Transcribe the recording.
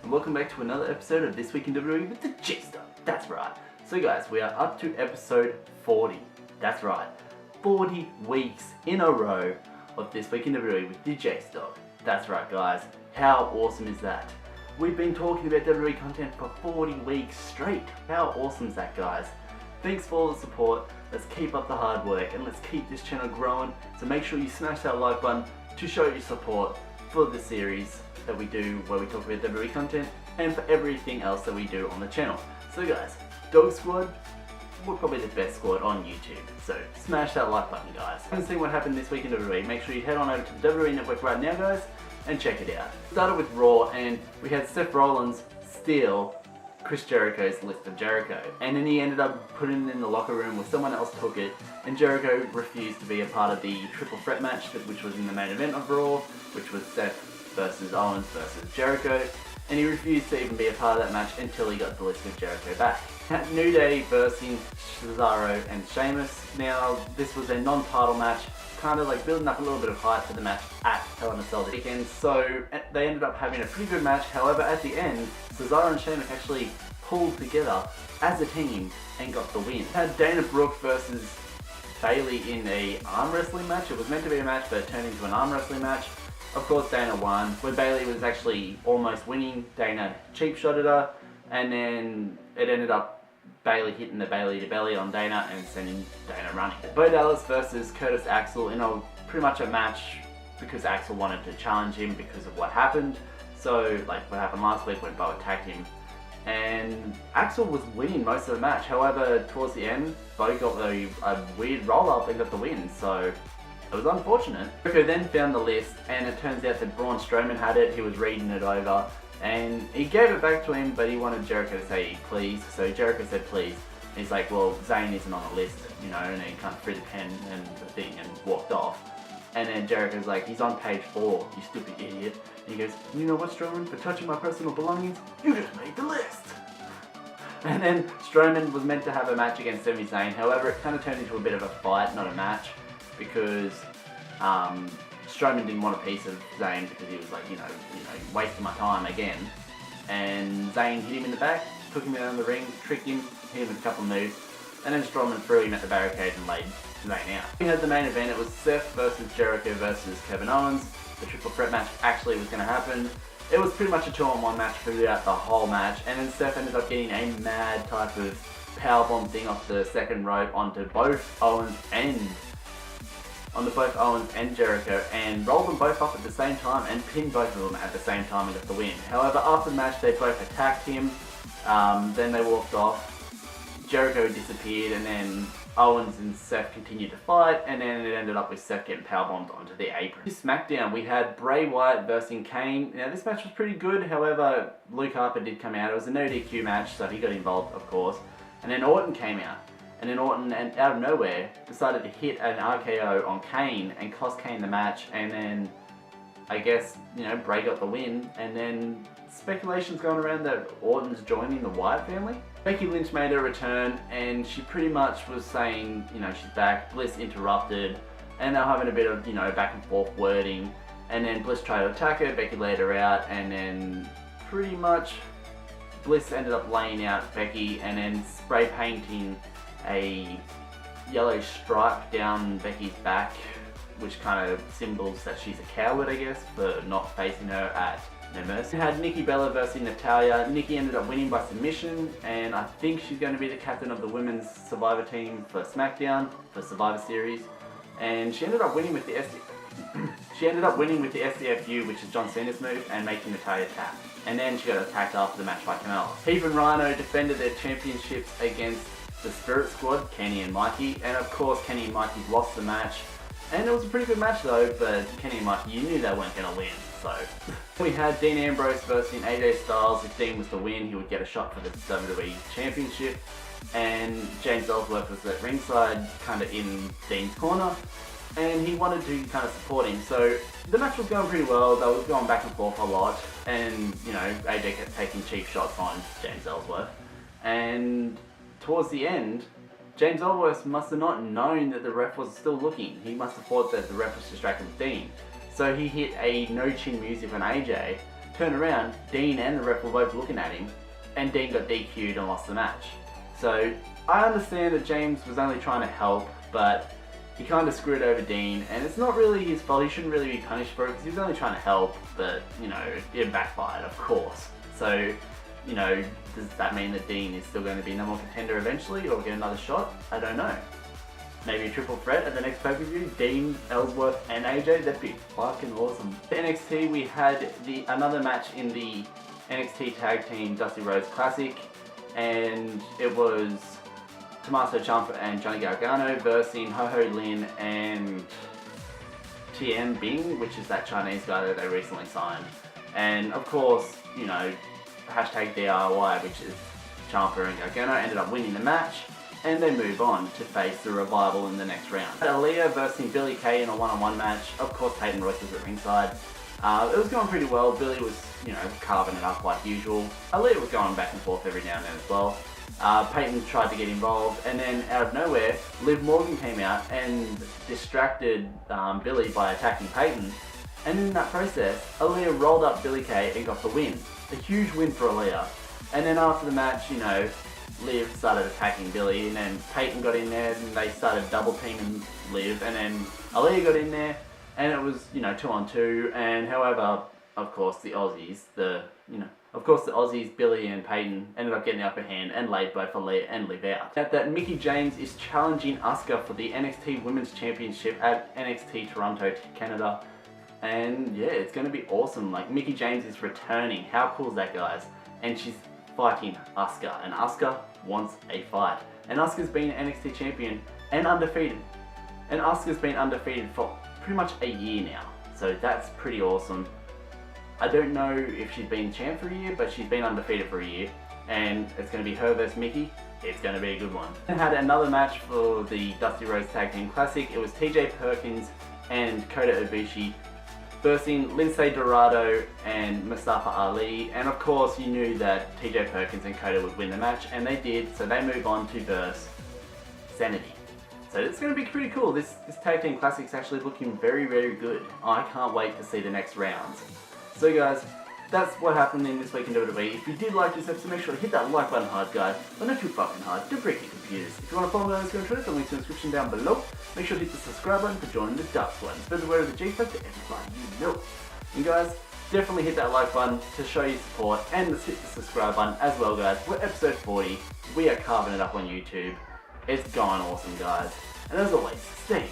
and welcome back to another episode of This Week in WWE with TheJaseDawg. That's right. So guys, we are up to episode 40. That's right. 40 weeks in a row of This Week in WWE with TheJaseDawg. That's right guys. How awesome is that? We've been talking about WWE content for 40 weeks straight. How awesome is that, guys? Thanks for all the support. Let's keep up the hard work and let's keep this channel growing. So make sure you smash that like button to show your support for the series that we do where we talk about WWE content and for everything else that we do on the channel. So guys, Dog Squad, we're probably the best squad on YouTube. So smash that like button, guys. If you haven't seen what happened this week in WWE, make sure you head on over to the WWE Network right now, guys, and check it out. Started with Raw, and we had Seth Rollins steal Chris Jericho's list of Jericho, and then he ended up putting it in the locker room where someone else took it, and Jericho refused to be a part of the triple threat match, which was in the main event of Raw, which was Seth versus Owens versus Jericho, and he refused to even be a part of that match until he got the list of Jericho back. At New Day versus Cesaro and Sheamus. Now, this was a non-title match, kind of like building up a little bit of hype for the match at Hell in a Cell this weekend, so they ended up having a pretty good match. However, at the end, Cesaro and Sheamus actually pulled together as a team and got the win. Had Dana Brooke versus Bayley in a arm wrestling match. It was meant to be a match, but it turned into an arm wrestling match. Of course, Dana won. When Bayley was actually almost winning, Dana cheap shotted her, and then it ended up Bayley hitting the Bayley to belly on Dana and sending Dana running. Bo Dallas versus Curtis Axel in a pretty much a match because Axel wanted to challenge him because of what happened. So like what happened last week when Bo attacked him, and Axel was winning most of the match. However, towards the end, Bo got a weird roll up and got the win. So it was unfortunate. Jericho then found the list, and it turns out that Braun Strowman had it. He was reading it over, and he gave it back to him, but he wanted Jericho to say please. So Jericho said please. And he's like, well, Zayn isn't on the list, you know, and he kind of threw the pen and the thing and walked off. And then Jericho's like, he's on page 4, you stupid idiot. And he goes, you know what, Strowman, for touching my personal belongings, you just made the list. And then Strowman was meant to have a match against Sami Zayn. However, it kind of turned into a bit of a fight, not a match, because Strowman didn't want a piece of Zayn because he was like, you know, wasting my time again. And Zayn hit him in the back, took him down the ring, tricked him, hit him with a couple of moves, and then Strowman threw him at the barricade and laid Zayn out. We had the main event. It was Seth versus Jericho versus Kevin Owens. The triple threat match actually was going to happen. It was pretty much a 2-on-1 match throughout the whole match, and then Seth ended up getting a mad type of powerbomb thing off the second rope onto both Owens and Jericho, and rolled them both up at the same time and pinned both of them at the same time and got the win. However, after the match, they both attacked him. Then they walked off. Jericho disappeared, and then Owens and Seth continued to fight, and then it ended up with Seth getting powerbombed onto the apron. This SmackDown, we had Bray Wyatt versus Kane. Now this match was pretty good, however, Luke Harper did come out. It was a no DQ match, so he got involved, of course. And then Orton came out. And then Orton, out of nowhere, decided to hit an RKO on Kane and cost Kane the match, and then I guess, you know, Bray got the win, and then speculation's going around that Orton's joining the Wyatt family. Becky Lynch made her return, and she pretty much was saying, you know, she's back. Bliss interrupted, and they were having a bit of, you know, back and forth wording, and then Bliss tried to attack her, Becky laid her out, and then pretty much Bliss ended up laying out Becky and then spray painting a yellow stripe down Becky's back, which kind of symbols that she's a coward, I guess, for not facing her at No Mercy. We had Nikki Bella versus Natalya. Nikki ended up winning by submission, and I think she's going to be the captain of the women's Survivor team for SmackDown, for Survivor Series. And she ended up winning with the SDFU, which is John Cena's move, and making Natalya tap. And then she got attacked after the match by Carmella. Heath and Rhino defended their championships against the Spirit Squad, Kenny and Mikey, and of course Kenny and Mikey lost the match. And it was a pretty good match though, but Kenny and Mikey, you knew they weren't going to win, so. We had Dean Ambrose versus AJ Styles. If Dean was to win, he would get a shot for the WWE Championship, and James Ellsworth was at ringside, kind of in Dean's corner, and he wanted to kind of support him. So the match was going pretty well. They were going back and forth a lot, and you know, AJ kept taking cheap shots on James Ellsworth, and towards the end, James Ellsworth must have not known that the ref was still looking. He must have thought that the ref was distracted with Dean. So he hit a no-chin music on AJ turn around, Dean and the ref were both looking at him, and Dean got DQ'd and lost the match. So I understand that James was only trying to help, but he kind of screwed over Dean, and it's not really his fault. He shouldn't really be punished for it because he was only trying to help, but, you know, it backfired, of course. So, you know, does that mean that Dean is still going to be number one contender eventually, or get another shot? I don't know. Maybe a triple threat at the next pay-per-view, Dean, Ellsworth, and AJ, that'd be fucking awesome. For NXT, we had another match in the NXT Tag Team Dusty Rhodes Classic, and it was Tommaso Ciampa and Johnny Gargano versus Ho Ho Lin and Tian Bing, which is that Chinese guy that they recently signed. And of course, you know, hashtag DIY, which is Ciampa and Gargano, ended up winning the match, and they move on to face the Revival in the next round. Aaliyah versus Billie Kay in a one-on-one match. Of course, Peyton Royce was at ringside. It was going pretty well. Billie was, you know, carving it up like usual. Aaliyah was going back and forth every now and then as well. Peyton tried to get involved, and then out of nowhere, Liv Morgan came out and distracted Billie by attacking Peyton. And in that process, Aaliyah rolled up Billie Kay and got the win. A huge win for Aaliyah. And then after the match, you know, Liv started attacking Billie, and then Peyton got in there, and they started double teaming Liv, and then Aaliyah got in there, and it was, you know, 2-on-2. And however, of course, the Aussies, Billie and Peyton ended up getting the upper hand and laid both Aaliyah and Liv out. That Mickie James is challenging Asuka for the NXT Women's Championship at NXT Toronto, Canada. And yeah, it's going to be awesome. Like, Mickie James is returning. How cool is that, guys? And she's fighting Asuka, and Asuka wants a fight. And Asuka's been NXT champion and undefeated. And Asuka's been undefeated for pretty much a year now. So that's pretty awesome. I don't know if she's been champ for a year, but she's been undefeated for a year. And it's going to be her versus Mickie. It's going to be a good one. And had another match for the Dusty Rhodes Tag Team Classic. It was TJ Perkins and Kota Ibushi versus Lince Dorado and Mustafa Ali, and of course you knew that TJ Perkins and Kota would win the match, and they did, so they move on to verse Sanity. So it's going to be pretty cool. This Tag Team Classic is actually looking very, very good. I can't wait to see the next rounds. So guys, that's what happened in this week in WWE. If you did like this episode, make sure to hit that like button hard, guys. But not too fucking hard, don't break your computers. If you want to follow me on Instagram and Twitter, the link's in the description down below. Make sure to hit the subscribe button to join the dark one. Spread the word of the G-Funk to everybody you know. And guys, definitely hit that like button to show your support, and hit the subscribe button as well, guys. We're episode 40. We are carving it up on YouTube. It's going awesome, guys. And as always, stay